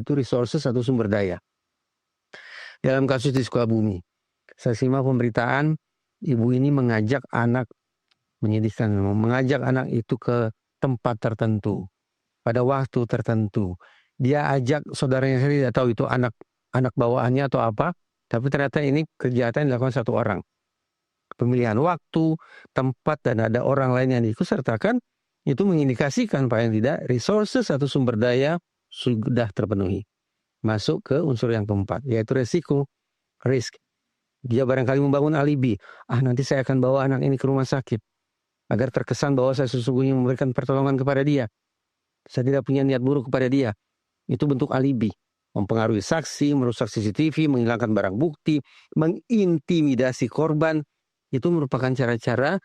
itu resources atau sumber daya. Dalam kasus di Sukabumi, saya simak pemberitaan, ibu ini mengajak anak, menyedihkan, mengajak anak itu ke tempat tertentu, pada waktu tertentu. Dia ajak saudaranya sendiri, tidak tahu itu anak bawaannya atau apa, tapi ternyata ini kejahatan yang dilakukan satu orang. Pemilihan waktu, tempat, dan ada orang lain yang diikutsertakan, itu mengindikasikan paling tidak resources atau sumber daya sudah terpenuhi. Masuk ke unsur yang keempat, yaitu resiko, risk. Dia barangkali membangun alibi. Nanti saya akan bawa anak ini ke rumah sakit, agar terkesan bahwa saya sesungguhnya memberikan pertolongan kepada dia. Saya tidak punya niat buruk kepada dia. Itu bentuk alibi. Mempengaruhi saksi, merusak CCTV, menghilangkan barang bukti, mengintimidasi korban. Itu merupakan cara-cara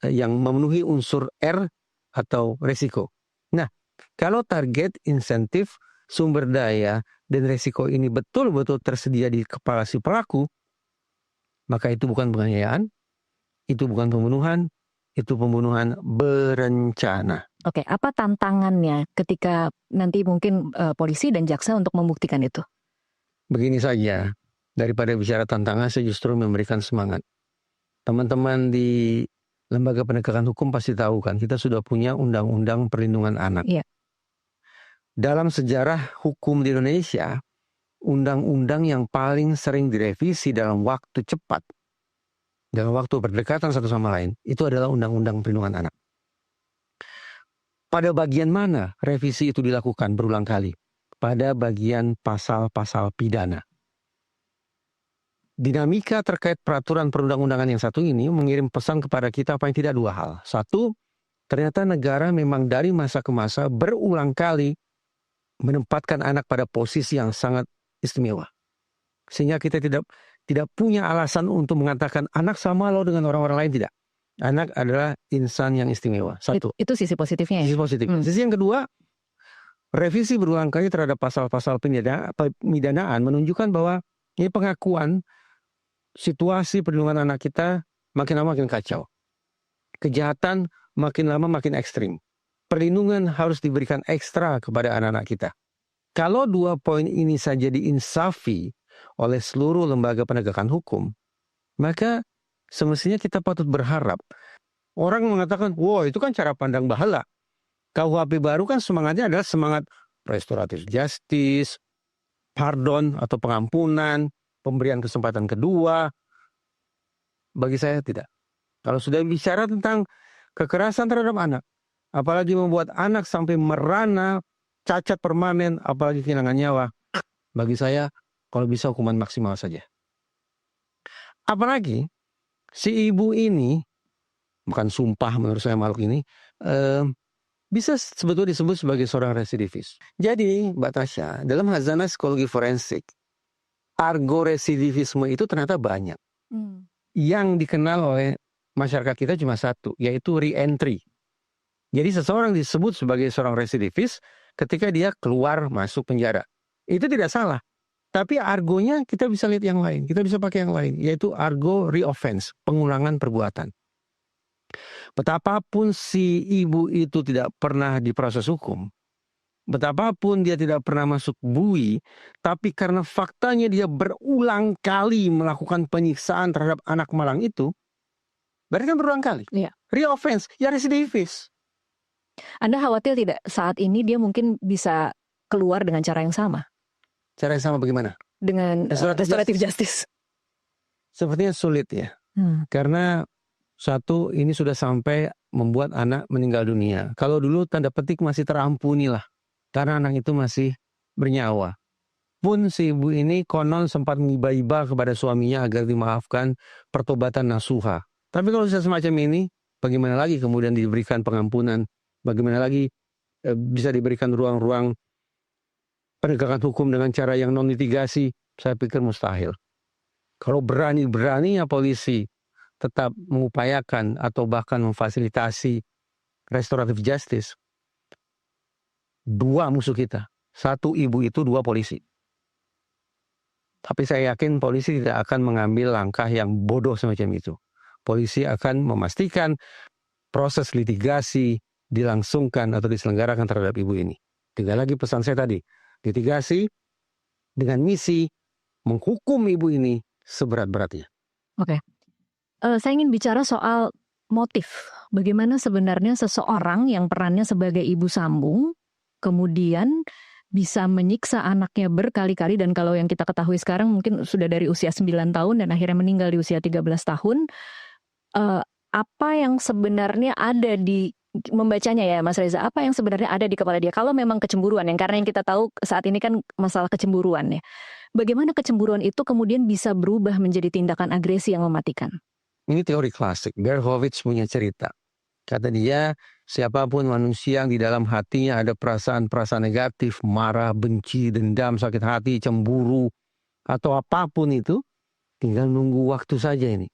yang memenuhi unsur R atau resiko. Nah, kalau target, insentif, sumber daya, dan resiko ini betul-betul tersedia di kepala si pelaku, maka itu bukan penganiayaan, itu bukan pembunuhan, itu pembunuhan berencana. Oke, apa tantangannya ketika nanti mungkin polisi dan jaksa untuk membuktikan itu? Begini saja, daripada bicara tantangan, saya justru memberikan semangat. Teman-teman di lembaga penegakan hukum pasti tahu kan, kita sudah punya undang-undang perlindungan anak. Iya. Dalam sejarah hukum di Indonesia, undang-undang yang paling sering direvisi dalam waktu cepat, dalam waktu berdekatan satu sama lain, itu adalah undang-undang perlindungan anak. Pada bagian mana revisi itu dilakukan berulang kali? Pada bagian pasal-pasal pidana. Dinamika terkait peraturan perundang-undangan yang satu ini mengirim pesan kepada kita paling tidak dua hal. Satu, ternyata negara memang dari masa ke masa berulang kali menempatkan anak pada posisi yang sangat istimewa. Sehingga kita tidak punya alasan untuk mengatakan anak sama loh dengan orang-orang lain, tidak. Anak adalah insan yang istimewa. Satu. Itu sisi positifnya ya? Sisi positif. Sisi yang kedua, revisi berulang kali terhadap pasal-pasal pemidanaan menunjukkan bahwa ini pengakuan situasi perlindungan anak kita makin lama makin kacau. Kejahatan makin lama makin ekstrim. Perlindungan harus diberikan ekstra kepada anak-anak kita. Kalau dua poin ini saja diinsafi oleh seluruh lembaga penegakan hukum, maka semestinya kita patut berharap. Orang mengatakan, wow itu kan cara pandang bahala. KUHP baru kan semangatnya adalah semangat restoratif justice, pardon atau pengampunan, pemberian kesempatan kedua. Bagi saya tidak. Kalau sudah bicara tentang kekerasan terhadap anak, apalagi membuat anak sampai merana, cacat permanen, apalagi kehilangan nyawa, bagi saya kalau bisa hukuman maksimal saja. Apalagi si ibu ini, bukan sumpah menurut saya makhluk ini, bisa sebetulnya disebut sebagai seorang residivis. Jadi Mbak Tasya, dalam khazanah psikologi forensik, argo residivisme itu ternyata banyak. Yang dikenal oleh masyarakat kita cuma satu, yaitu re-entry. Jadi seseorang disebut sebagai seorang residivis ketika dia keluar masuk penjara. Itu tidak salah. Tapi argonya kita bisa lihat yang lain, kita bisa pakai yang lain, yaitu argo re-offense, pengulangan perbuatan. Betapapun si ibu itu tidak pernah diproses hukum, betapapun dia tidak pernah masuk bui, tapi karena faktanya dia berulang kali melakukan penyiksaan terhadap anak malang itu, berarti kan berulang kali. Iya. Re-offense, ya residivis. Anda khawatir tidak saat ini dia mungkin bisa keluar dengan cara yang sama? Cara yang sama bagaimana? Dengan restoratif justice. Sepertinya sulit ya. Karena satu, ini sudah sampai membuat anak meninggal dunia. Kalau dulu tanda petik masih terampuni lah. Karena anak itu masih bernyawa. Pun si ibu ini konon sempat mengiba-iba kepada suaminya agar dimaafkan pertobatan nasuha. Tapi kalau sudah semacam ini, bagaimana lagi kemudian diberikan pengampunan? Bagaimana lagi bisa diberikan ruang-ruang penegakan hukum dengan cara yang non-litigasi? Saya pikir mustahil. Kalau berani-beraninya polisi tetap mengupayakan atau bahkan memfasilitasi restoratif justice, dua musuh kita. Satu ibu itu, dua polisi. Tapi saya yakin polisi tidak akan mengambil langkah yang bodoh semacam itu. Polisi akan memastikan proses litigasi dilangsungkan atau diselenggarakan terhadap ibu ini. Tinggal lagi pesan saya tadi, litigasi dengan misi menghukum ibu ini seberat-beratnya. Oke. Saya ingin bicara soal motif. Bagaimana sebenarnya seseorang yang perannya sebagai ibu sambung kemudian bisa menyiksa anaknya berkali-kali, dan kalau yang kita ketahui sekarang mungkin sudah dari usia 9 tahun dan akhirnya meninggal di usia 13 tahun. Apa yang sebenarnya ada di membacanya ya Mas Reza, apa yang sebenarnya ada di kepala dia? Kalau memang kecemburuan, karena yang kita tahu saat ini kan masalah kecemburuan ya. Bagaimana kecemburuan itu kemudian bisa berubah menjadi tindakan agresi yang mematikan? Ini teori klasik. Berkowitz punya cerita. Kata dia, siapapun manusia yang di dalam hatinya ada perasaan-perasaan negatif, marah, benci, dendam, sakit hati, cemburu, atau apapun itu, tinggal nunggu waktu saja ini.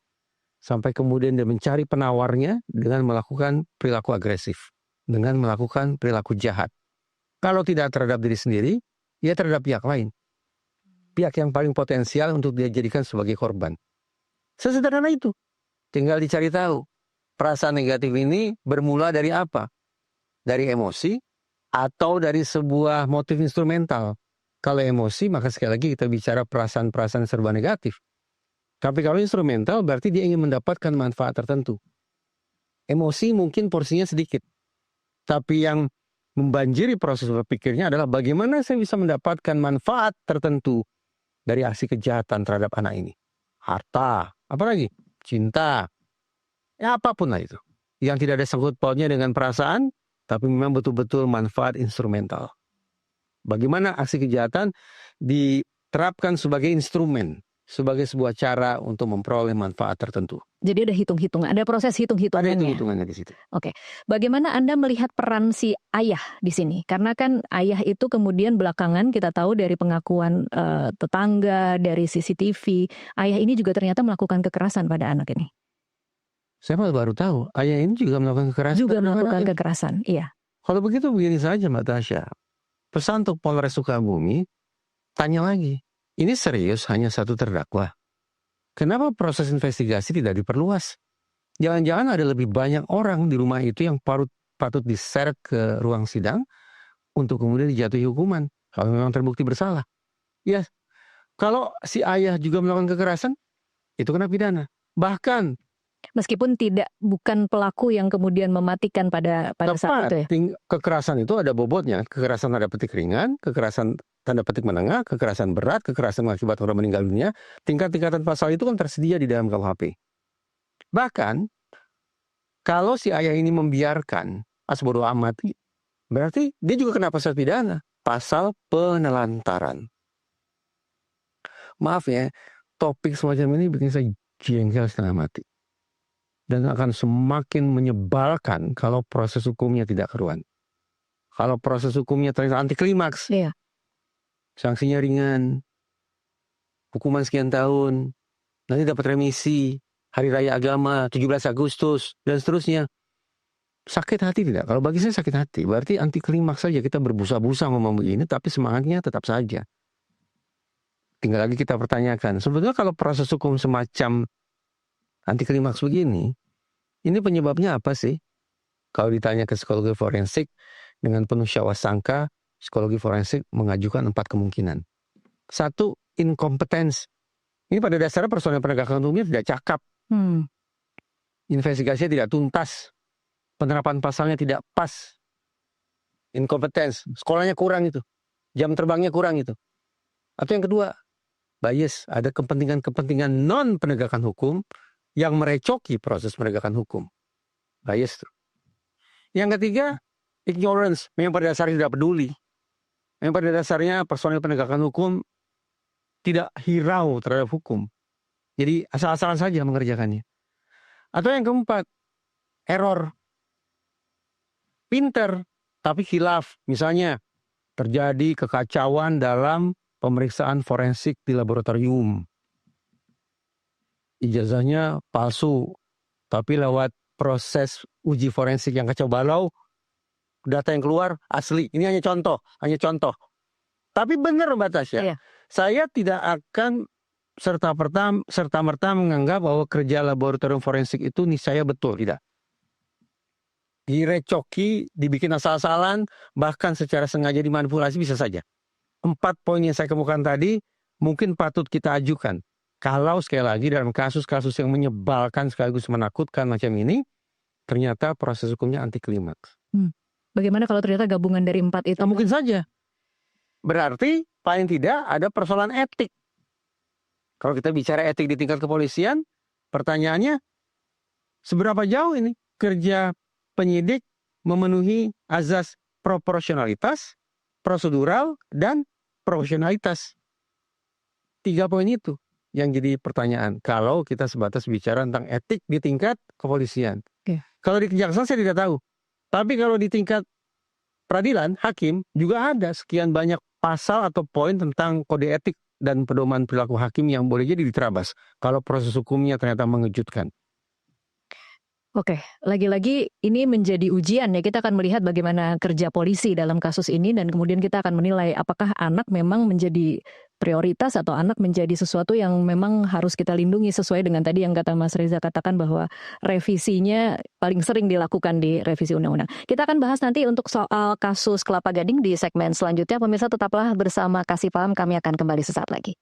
Sampai kemudian dia mencari penawarnya dengan melakukan perilaku agresif. Dengan melakukan perilaku jahat. Kalau tidak terhadap diri sendiri, ya terhadap pihak lain. Pihak yang paling potensial untuk dia jadikan sebagai korban. Sesederhana itu. Tinggal dicari tahu. Perasaan negatif ini bermula dari apa? Dari emosi atau dari sebuah motif instrumental. Kalau emosi, maka sekali lagi kita bicara perasaan-perasaan serba negatif. Tapi kalau instrumental berarti dia ingin mendapatkan manfaat tertentu. Emosi mungkin porsinya sedikit. Tapi yang membanjiri proses berpikirnya adalah bagaimana saya bisa mendapatkan manfaat tertentu dari aksi kejahatan terhadap anak ini. Harta, apalagi? Cinta. Ya apapun lah itu. Yang tidak ada sangkut pautnya dengan perasaan, tapi memang betul-betul manfaat instrumental. Bagaimana aksi kejahatan diterapkan sebagai instrumen, sebagai sebuah cara untuk memperoleh manfaat tertentu. Jadi ada hitung-hitungan, ada proses Ada hitung-hitungannya. hitung-hitungannya di situ. Oke, bagaimana Anda melihat peran si ayah di sini? Karena kan ayah itu kemudian belakangan kita tahu dari pengakuan tetangga, dari CCTV, ayah ini juga ternyata melakukan kekerasan pada anak ini. Saya baru tahu, ayah ini juga melakukan kekerasan. Juga melakukan kekerasan, iya. Kalau begitu begini saja Mbak Tasya. Pesan untuk Polres Sukabumi, tanya lagi. Ini serius hanya satu terdakwa. Kenapa proses investigasi tidak diperluas? Jangan-jangan ada lebih banyak orang di rumah itu yang patut diseret ke ruang sidang untuk kemudian dijatuhi hukuman kalau memang terbukti bersalah. Ya, kalau si ayah juga melakukan kekerasan, itu kena pidana. Bahkan Meskipun bukan pelaku yang kemudian mematikan pada saat itu ya. Kekerasan itu ada bobotnya. Kekerasan tanda petik ringan, kekerasan tanda petik menengah, kekerasan berat, kekerasan mengakibatkan orang meninggal dunia. Tingkat-tingkatan pasal itu kan tersedia di dalam KUHP. Bahkan kalau si ayah ini membiarkan, bodo amat, berarti dia juga kena pasal pidana, pasal penelantaran. Maaf ya, topik semacam ini bikin saya jengkel setengah mati. Dan akan semakin menyebalkan kalau proses hukumnya tidak keruan. Kalau proses hukumnya ternyata anti klimaks, Iya. sanksinya ringan, hukuman sekian tahun, nanti dapat remisi, hari raya agama, 17 Agustus, dan seterusnya. Sakit hati tidak? Kalau bagi saya sakit hati, berarti anti klimaks saja, kita berbusa-busa ngomong begini, tapi semangatnya tetap saja. Tinggal lagi kita pertanyakan, sebetulnya kalau proses hukum semacam anti klimaks begini, ini penyebabnya apa sih? Kalau ditanya ke psikologi forensik, dengan penuh syawasangka, psikologi forensik mengajukan 4 kemungkinan. 1, inkompetens. Ini pada dasarnya personel penegakan hukumnya tidak cakap. Investigasinya tidak tuntas. Penerapan pasalnya tidak pas. Inkompetens. Sekolahnya kurang itu. Jam terbangnya kurang itu. Atau yang kedua, bias. Ada kepentingan-kepentingan non penegakan hukum yang merecoki proses penegakan hukum. Bias tuh. Yang ketiga, ignorance. Memang pada dasarnya tidak peduli. Memang pada dasarnya personel penegakan hukum tidak hirau terhadap hukum. Jadi asal-asalan saja mengerjakannya. Atau yang keempat, error. Pinter, tapi khilaf. Misalnya, terjadi kekacauan dalam pemeriksaan forensik di laboratorium. Ijazahnya palsu, tapi lewat proses uji forensik yang kacau balau, data yang keluar asli. Ini hanya contoh. Tapi benar Mbak Tasya, Iya. Saya tidak akan serta-merta menganggap bahwa kerja laboratorium forensik itu niscaya betul, tidak. Direcoki, dibikin asal-asalan, bahkan secara sengaja dimanipulasi bisa saja. 4 poin yang saya kemukakan tadi mungkin patut kita ajukan. Kalau sekali lagi dalam kasus-kasus yang menyebalkan sekaligus menakutkan macam ini, ternyata proses hukumnya anti klimaks. Bagaimana kalau ternyata gabungan dari 4 itu? Nah, mungkin saja. Berarti paling tidak ada persoalan etik. Kalau kita bicara etik di tingkat kepolisian, pertanyaannya seberapa jauh ini kerja penyidik memenuhi azas proporsionalitas, prosedural, dan profesionalitas. 3 poin itu yang jadi pertanyaan kalau kita sebatas bicara tentang etik di tingkat kepolisian. Oke. Kalau di kejaksaan saya tidak tahu. Tapi kalau di tingkat peradilan, hakim juga ada sekian banyak pasal atau poin tentang kode etik dan pedoman perilaku hakim yang boleh jadi diterabas kalau proses hukumnya ternyata mengejutkan. Oke, lagi-lagi ini menjadi ujian ya. Kita akan melihat bagaimana kerja polisi dalam kasus ini dan kemudian kita akan menilai apakah anak memang menjadi prioritas atau anak menjadi sesuatu yang memang harus kita lindungi sesuai dengan tadi yang kata Mas Reza katakan bahwa revisinya paling sering dilakukan di revisi undang-undang. Kita akan bahas nanti untuk soal kasus Kelapa Gading di segmen selanjutnya. Pemirsa tetaplah bersama Kasih Paham, kami akan kembali sesaat lagi.